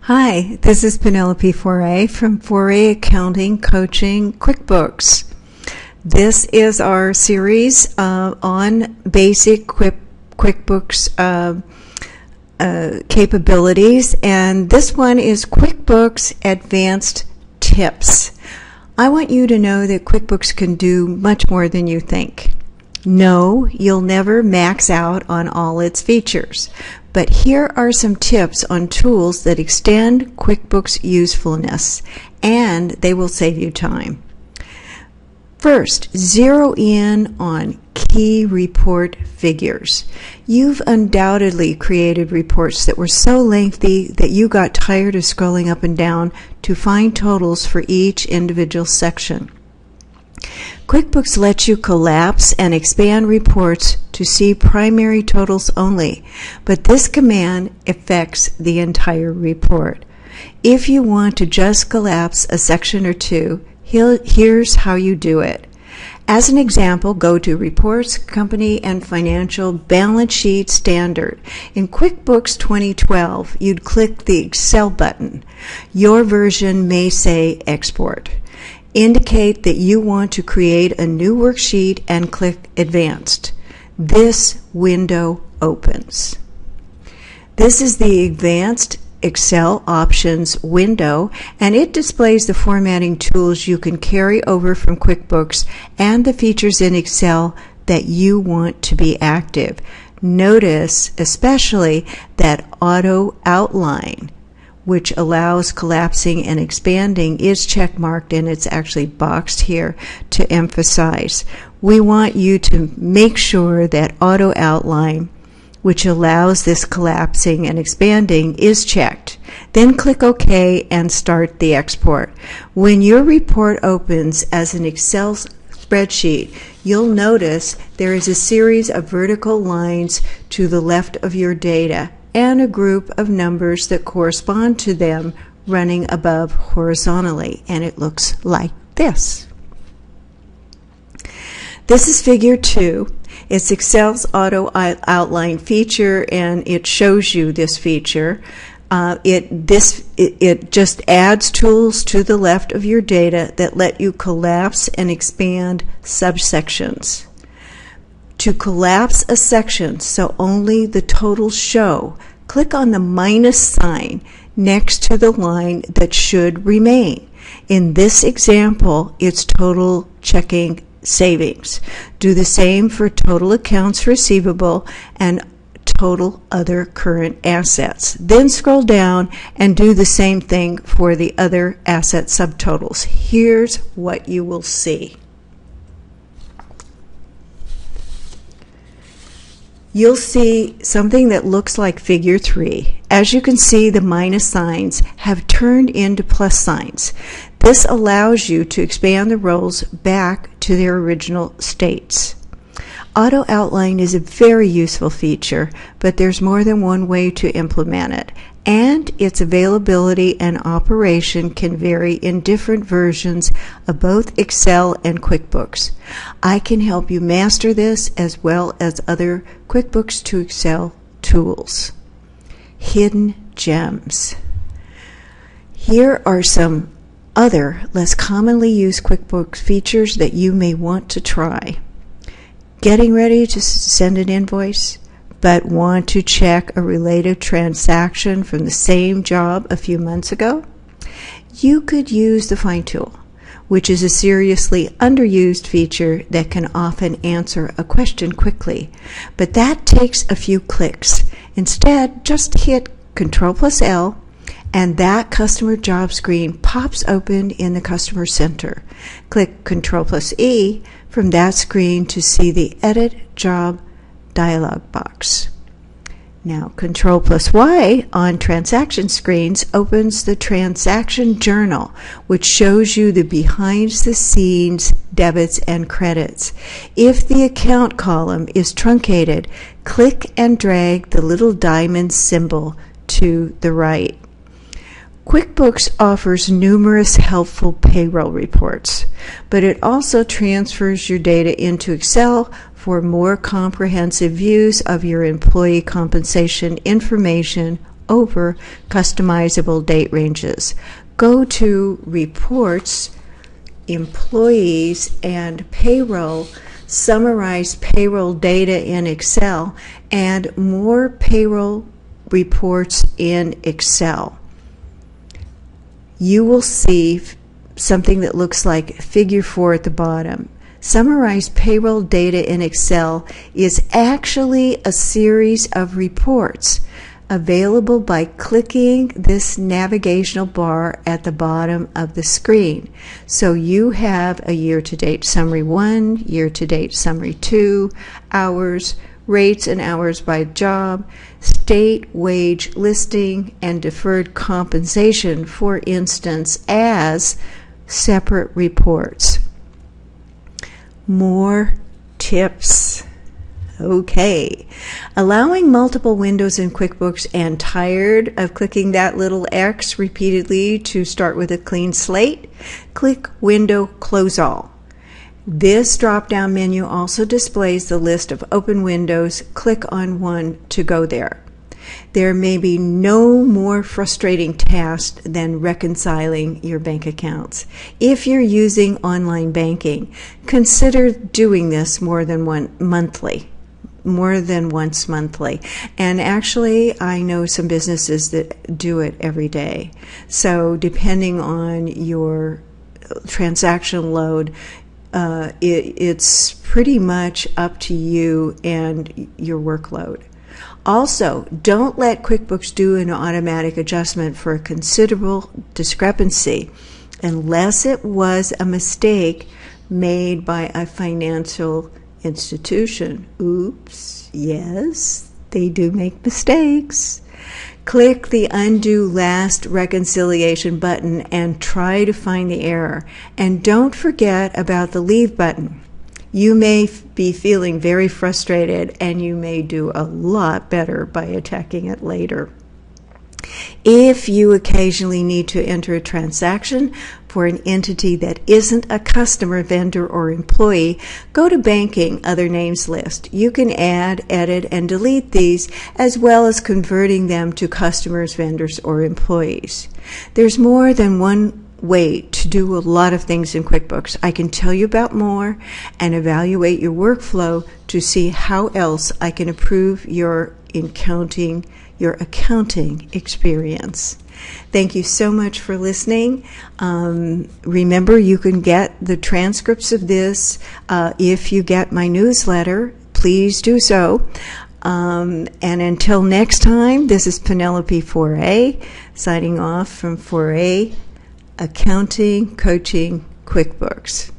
Hi, this is Penelope Foray from Foray Accounting Coaching QuickBooks. This is our series on basic QuickBooks capabilities, and this one is QuickBooks Advanced Tips. I want you to know that QuickBooks can do much more than you think. No, you'll never max out on all its features, but here are some tips on tools that extend QuickBooks usefulness, and they will save you time. First, zero in on key report figures. You've undoubtedly created reports that were so lengthy that you got tired of scrolling up and down to find totals for each individual section. QuickBooks lets you collapse and expand reports to see primary totals only, but this command affects the entire report. If you want to just collapse a section or two, here's how you do it. As an example, go to Reports, Company and Financial Balance Sheet Standard. In QuickBooks 2012, you'd click the Excel button. Your version may say Export. Indicate that you want to create a new worksheet and click Advanced. This window opens. This is the Advanced Excel Options window, and it displays the formatting tools you can carry over from QuickBooks and the features in Excel that you want to be active. Notice especially that Auto Outline, which allows collapsing and expanding, is checkmarked, and it's actually boxed here to emphasize. We want you to make sure that Auto Outline, which allows this collapsing and expanding, is checked. Then click OK and start the export. When your report opens as an Excel spreadsheet, you'll notice there is a series of vertical lines to the left of your data and a group of numbers that correspond to them running above horizontally, and it looks like this. This is figure 2. It's Excel's Auto Outline feature, and it shows you this feature. It just adds tools to the left of your data that let you collapse and expand subsections. To collapse a section so only the totals show, click on the minus sign next to the line that should remain. In this example, it's total checking savings. Do the same for total accounts receivable and total other current assets. Then scroll down and do the same thing for the other asset subtotals. Here's what you will see. You'll see something that looks like figure 3. As you can see, the minus signs have turned into plus signs. This allows you to expand the rows back to their original states. Auto Outline is a very useful feature, but there's more than one way to implement it, and its availability and operation can vary in different versions of both Excel and QuickBooks. I can help you master this as well as other QuickBooks to Excel tools. Hidden gems. Here are some other less commonly used QuickBooks features that you may want to try. Getting ready to send an invoice, but want to check a related transaction from the same job a few months ago? You could use the Find tool, which is a seriously underused feature that can often answer a question quickly, but that takes a few clicks. Instead, just hit Ctrl+L, and that customer job screen pops open in the Customer Center. Click Ctrl+E from that screen to see the Edit Job dialog box. Now, Ctrl+Y on transaction screens opens the Transaction Journal, which shows you the behind-the-scenes debits and credits. If the account column is truncated, click and drag the little diamond symbol to the right. QuickBooks offers numerous helpful payroll reports, but it also transfers your data into Excel for more comprehensive views of your employee compensation information over customizable date ranges. Go to Reports, Employees, and Payroll, summarize payroll data in Excel, and more payroll reports in Excel. You will see something that looks like figure 4 at the bottom. Summarize payroll data in Excel is actually a series of reports available by clicking this navigational bar at the bottom of the screen. So you have a year-to-date summary 1, year-to-date summary 2, hours, rates and hours by job, state wage listing, and deferred compensation, for instance, as separate reports. More tips. Okay. Allowing multiple windows in QuickBooks and tired of clicking that little X repeatedly to start with a clean slate? Click Window Close All. This drop-down menu also displays the list of open windows. Click on one to go there. There may be no more frustrating task than reconciling your bank accounts. If you're using online banking, consider doing this more than once monthly. And actually, I know some businesses that do it every day. So depending on your transaction load, it's pretty much up to you and your workload. Also, don't let QuickBooks do an automatic adjustment for a considerable discrepancy unless it was a mistake made by a financial institution. Oops, yes, they do make mistakes. Click the Undo Last Reconciliation button and try to find the error. And don't forget about the Leave button. You may be feeling very frustrated, and you may do a lot better by attacking it later. If you occasionally need to enter a transaction for an entity that isn't a customer, vendor, or employee, go to Banking Other Names list. You can add, edit, and delete these, as well as converting them to customers, vendors, or employees. There's more than one way to do a lot of things in QuickBooks. I can tell you about more and evaluate your workflow to see how else I can improve your accounting experience. Thank you so much for listening. Remember, you can get the transcripts of this if you get my newsletter. Please do so. And until next time, this is Penelope 4A signing off from 4A Accounting Coaching QuickBooks.